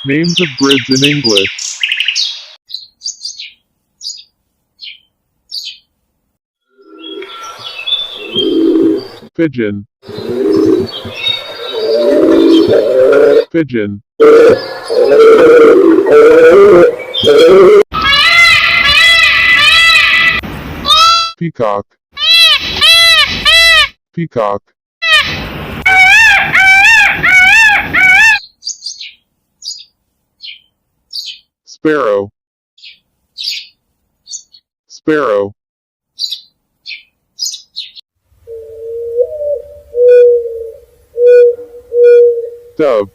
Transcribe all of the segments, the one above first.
Names of birds in English. Pigeon. Pigeon. Peacock. Peacock. Sparrow. Sparrow. Dove.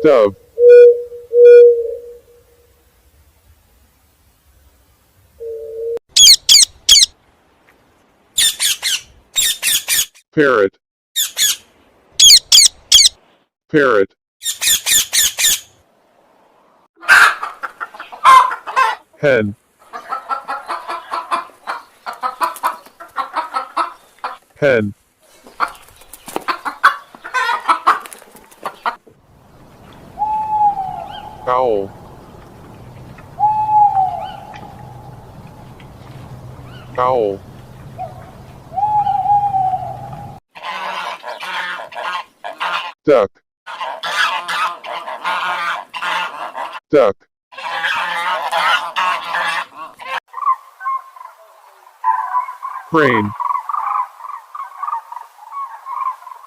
Dove. Parrot. Parrot. Hen. Hen. Owl. Owl. Duck. Duck. Crane.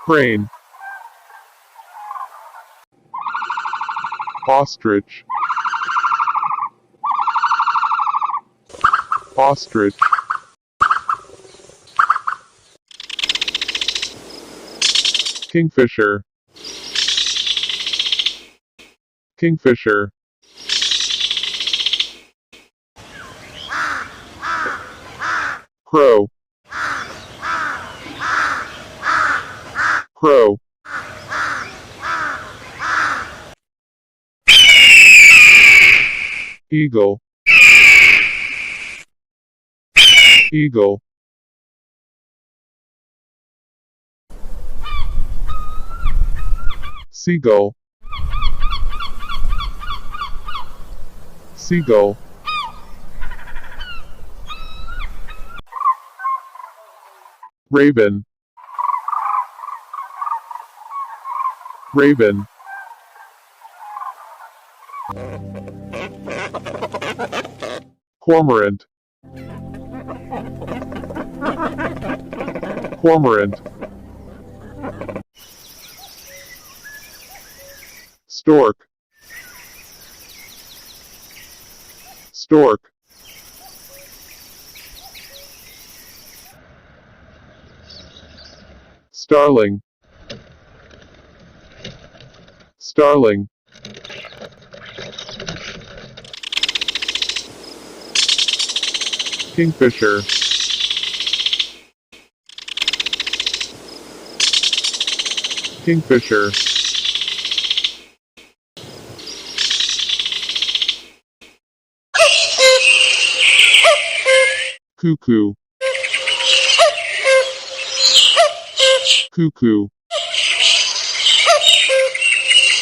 Crane. Ostrich. Ostrich. Kingfisher. Kingfisher. Crow. Crow. Eagle. Eagle. Seagull. Seagull. Raven. Raven. Cormorant. Cormorant. Stork. Stork. Starling. Starling. Kingfisher. Kingfisher. Cuckoo. Cuckoo.